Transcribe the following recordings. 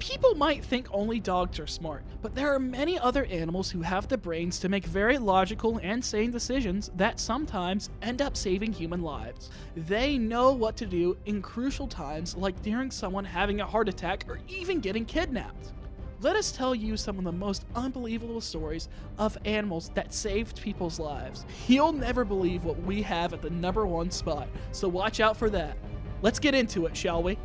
People might think only dogs are smart, but there are many other animals who have the brains to make very logical and sane decisions that sometimes end up saving human lives. They know what to do in crucial times, like during someone having a heart attack or even getting kidnapped. Let us tell you some of the most unbelievable stories of animals that saved people's lives. You'll never believe what we have at the number 1 spot, so watch out for that. Let's get into it, shall we?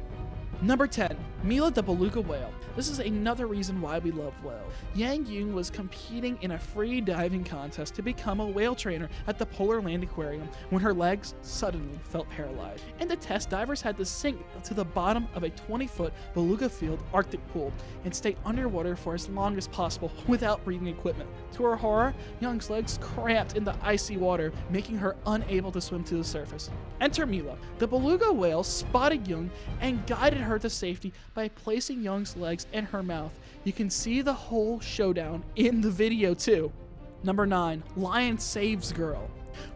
Number 10. Mila the beluga whale. This is another reason why we love whales. Yang Yun was competing in a free diving contest to become a whale trainer at the Polar Land Aquarium when her legs suddenly felt paralyzed. In the test, divers had to sink to the bottom of a 20-foot beluga-filled Arctic pool and stay underwater for as long as possible without breathing equipment. To her horror, Young's legs cramped in the icy water, making her unable to swim to the surface. Enter Mila. The beluga whale spotted Young and guided her to safety by placing Young's legs in her mouth. You can see the whole showdown in the video too. Number 9. Lion saves girl.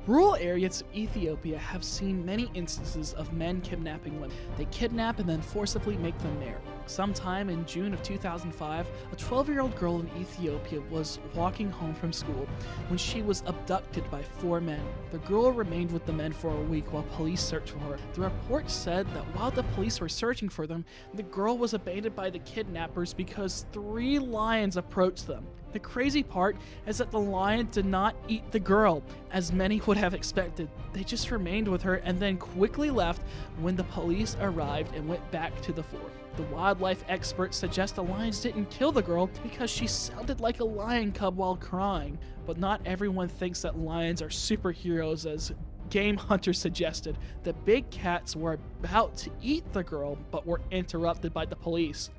Rural areas of Ethiopia have seen many instances of men kidnapping women. They kidnap and then forcibly make them marry. Sometime in June of 2005, a 12-year-old girl in Ethiopia was walking home from school when she was abducted by 4 men. The girl remained with the men for a week while police searched for her. The report said that while the police were searching for them, the girl was abandoned by the kidnappers because 3 lions approached them. The crazy part is that the lion did not eat the girl, as many would have expected. They just remained with her and then quickly left when the police arrived and went back to the fort. The wildlife experts suggest the lions didn't kill the girl because she sounded like a lion cub while crying. But not everyone thinks that lions are superheroes, as game hunters suggested. The big cats were about to eat the girl but were interrupted by the police.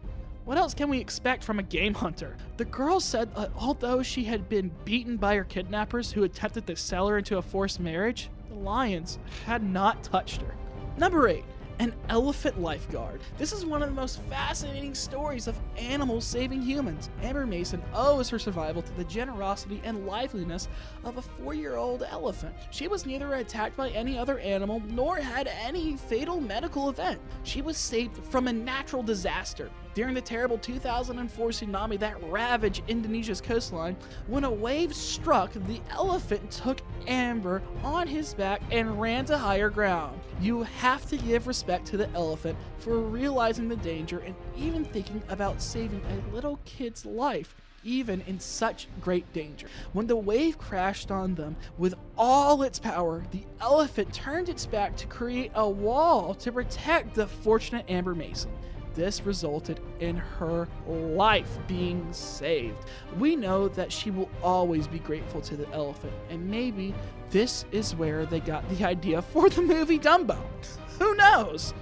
What else can we expect from a game hunter? The girl said that although she had been beaten by her kidnappers who attempted to sell her into a forced marriage, the lions had not touched her. Number 8. An elephant lifeguard. This is one of the most fascinating stories of animals saving humans. Amber Mason owes her survival to the generosity and liveliness of a 4-year-old elephant. She was neither attacked by any other animal nor had any fatal medical event. She was saved from a natural disaster. During the terrible 2004 tsunami that ravaged Indonesia's coastline, when a wave struck, the elephant took Amber on his back and ran to higher ground. You have to give respect to the elephant for realizing the danger and even thinking about saving a little kid's life, even in such great danger. When the wave crashed on them with all its power, the elephant turned its back to create a wall to protect the fortunate Amber Mason. This resulted in her life being saved. We know that she will always be grateful to the elephant, and maybe this is where they got the idea for the movie Dumbo. Who knows?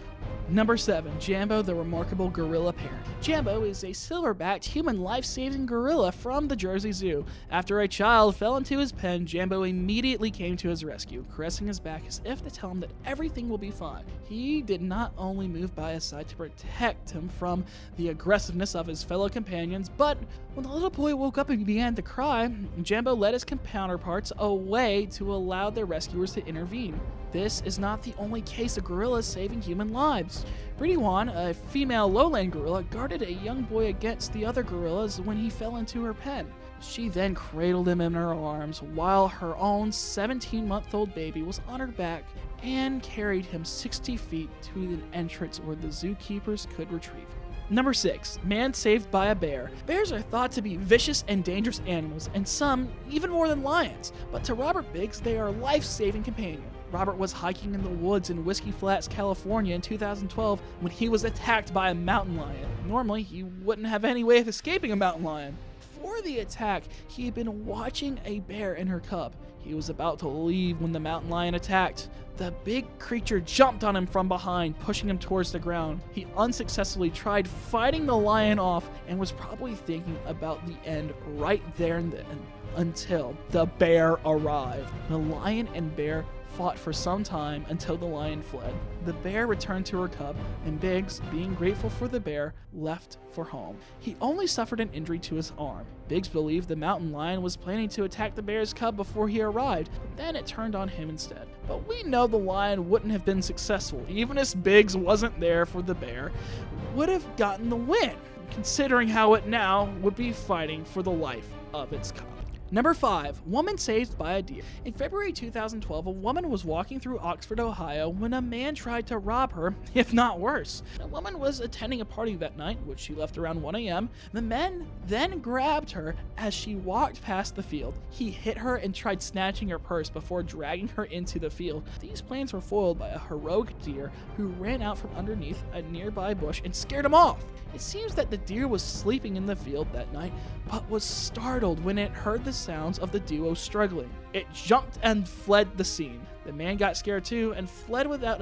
Number 7. Jambo the remarkable gorilla parent. Jambo is a silverbacked human life-saving gorilla from the Jersey Zoo. After a child fell into his pen, Jambo immediately came to his rescue, caressing his back as if to tell him that everything will be fine. He did not only move by his side to protect him from the aggressiveness of his fellow companions, but when the little boy woke up and began to cry, Jambo led his counterparts away to allow their rescuers to intervene. This is not the only case of gorillas saving human lives. Pretty Wan, a female lowland gorilla, guarded a young boy against the other gorillas when he fell into her pen. She then cradled him in her arms while her own 17-month-old baby was on her back and carried him 60 feet to an entrance where the zookeepers could retrieve him. Number 6. Man saved by a bear. Bears are thought to be vicious and dangerous animals, and some even more than lions. But to Robert Biggs, they are a life-saving companion. Robert was hiking in the woods in Whiskey Flats, California in 2012 when he was attacked by a mountain lion. Normally, he wouldn't have any way of escaping a mountain lion. Before the attack, he had been watching a bear and her cub. He was about to leave when the mountain lion attacked. The big creature jumped on him from behind, pushing him towards the ground. He unsuccessfully tried fighting the lion off and was probably thinking about the end right there and then until the bear arrived. The lion and bear fought for some time until the lion fled. The bear returned to her cub, and Biggs, being grateful for the bear, left for home. He only suffered an injury to his arm. Biggs believed the mountain lion was planning to attack the bear's cub before he arrived, but then it turned on him instead. But we know the lion wouldn't have been successful, even if Biggs wasn't there for the bear, would have gotten the win. considering how it now would be fighting for the life of its cub. Number 5. Woman saved by a deer. In February 2012, a woman was walking through Oxford, Ohio, when a man tried to rob her, if not worse. The woman was attending a party that night, which she left around 1 a.m. The men then grabbed her as she walked past the field. He hit her and tried snatching her purse before dragging her into the field. These plans were foiled by a heroic deer who ran out from underneath a nearby bush and scared him off. It seems that the deer was sleeping in the field that night, but was startled when it heard the sounds of the duo struggling. It jumped and fled the scene. The man got scared too and fled without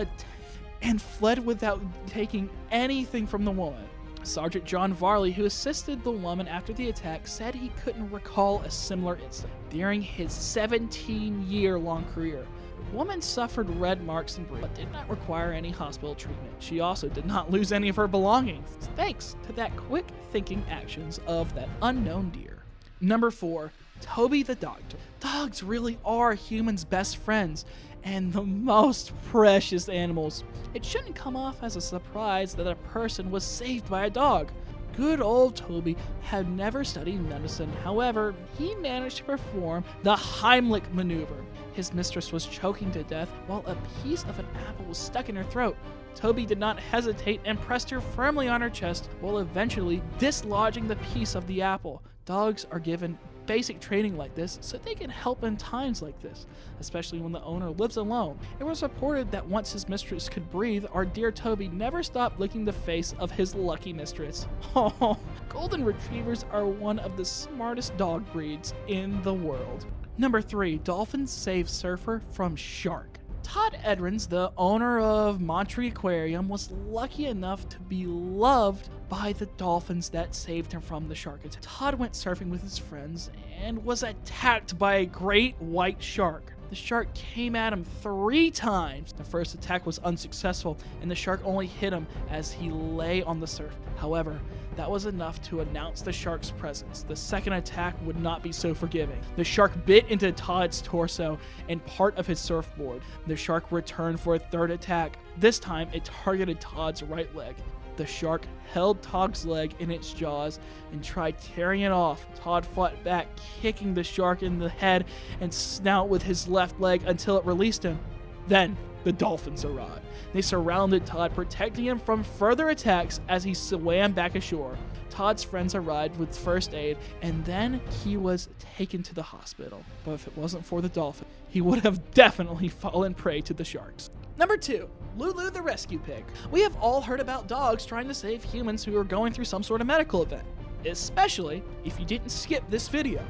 taking anything from the woman. Sergeant John Varley, who assisted the woman after the attack, said he couldn't recall a similar incident during his 17-year-long career. The woman suffered red marks and bruises, but did not require any hospital treatment. She also did not lose any of her belongings, thanks to that quick thinking actions of that unknown deer. Number 4. Toby the dog. Dogs really are humans' best friends and the most precious animals. It shouldn't come off as a surprise that a person was saved by a dog. Good old Toby had never studied medicine. However, he managed to perform the Heimlich maneuver. His mistress was choking to death while a piece of an apple was stuck in her throat. Toby did not hesitate and pressed her firmly on her chest while eventually dislodging the piece of the apple. Dogs are given basic training like this so they can help in times like this, especially when the owner lives alone. It was reported that once his mistress could breathe, our dear Toby never stopped licking the face of his lucky mistress. Oh, golden retrievers are one of the smartest dog breeds in the world. Number 3. Dolphins save surfer from shark. Todd Edrins, the owner of Monterey Aquarium, was lucky enough to be loved by the dolphins that saved him from the shark attack. Todd went surfing with his friends and was attacked by a great white shark. The shark came at him 3 times. The first attack was unsuccessful, and the shark only hit him as he lay on the surf. However, that was enough to announce the shark's presence. The second attack would not be so forgiving. The shark bit into Todd's torso and part of his surfboard. The shark returned for a third attack. This time, it targeted Todd's right leg. The shark held Todd's leg in its jaws and tried tearing it off. Todd fought back, kicking the shark in the head and snout with his left leg until it released him. Then, the dolphins arrived. They surrounded Todd, protecting him from further attacks as he swam back ashore. Todd's friends arrived with first aid, and then he was taken to the hospital. But if it wasn't for the dolphin, he would have definitely fallen prey to the sharks. Number 2. Lulu the rescue pig. We have all heard about dogs trying to save humans who are going through some sort of medical event, especially if you didn't skip this video.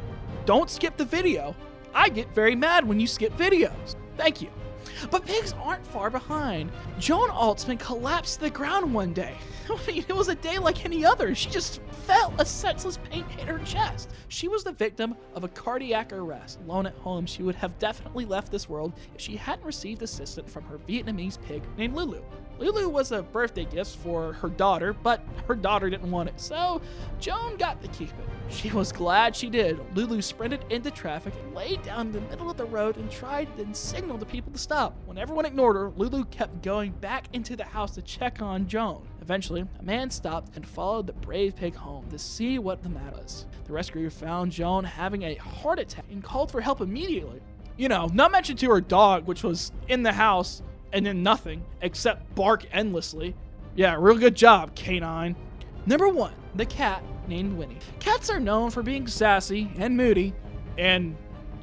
Don't skip the video. I get very mad when you skip videos. Thank you. But pigs aren't far behind. Joan Altsman collapsed to the ground one day. I mean, it was a day like any other. She just felt a senseless pain hit her chest. She was the victim of a cardiac arrest. Alone at home, she would have definitely left this world if she hadn't received assistance from her Vietnamese pig named Lulu. Lulu was a birthday gift for her daughter, but her daughter didn't want it, so Joan got to keep it. She was glad she did. Lulu sprinted into traffic, laid down in the middle of the road, and tried and signaled to people to stop. When everyone ignored her, Lulu kept going back into the house to check on Joan. Eventually, a man stopped and followed the brave pig home to see what the matter was. The rescuer found Joan having a heart attack and called for help immediately. You know, not mentioned to her dog, which was in the house, and then nothing except bark endlessly. Yeah, real good job, canine. Number 1, the cat named Winnie. Cats are known for being sassy and moody and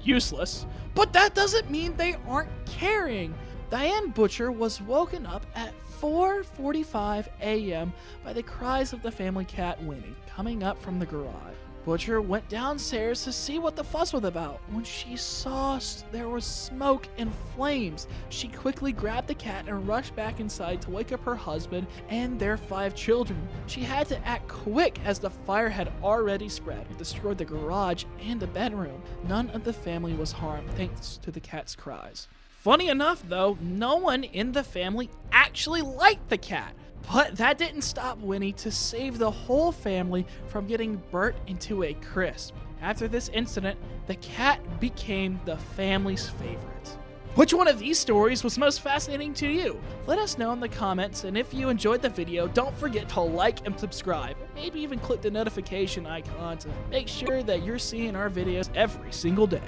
useless, but that doesn't mean they aren't caring. Diane Butcher was woken up at 4:45 a.m. by the cries of the family cat Winnie coming up from the garage. Butcher went downstairs to see what the fuss was about. When she saw there was smoke and flames, she quickly grabbed the cat and rushed back inside to wake up her husband and their 5 children. She had to act quick as the fire had already spread. It destroyed the garage and the bedroom. None of the family was harmed thanks to the cat's cries. Funny enough, though, no one in the family actually liked the cat. But that didn't stop Winnie to save the whole family from getting burnt into a crisp. After this incident, the cat became the family's favorite. Which one of these stories was most fascinating to you? Let us know in the comments, and if you enjoyed the video, don't forget to like and subscribe. Maybe even click the notification icon to make sure that you're seeing our videos every single day.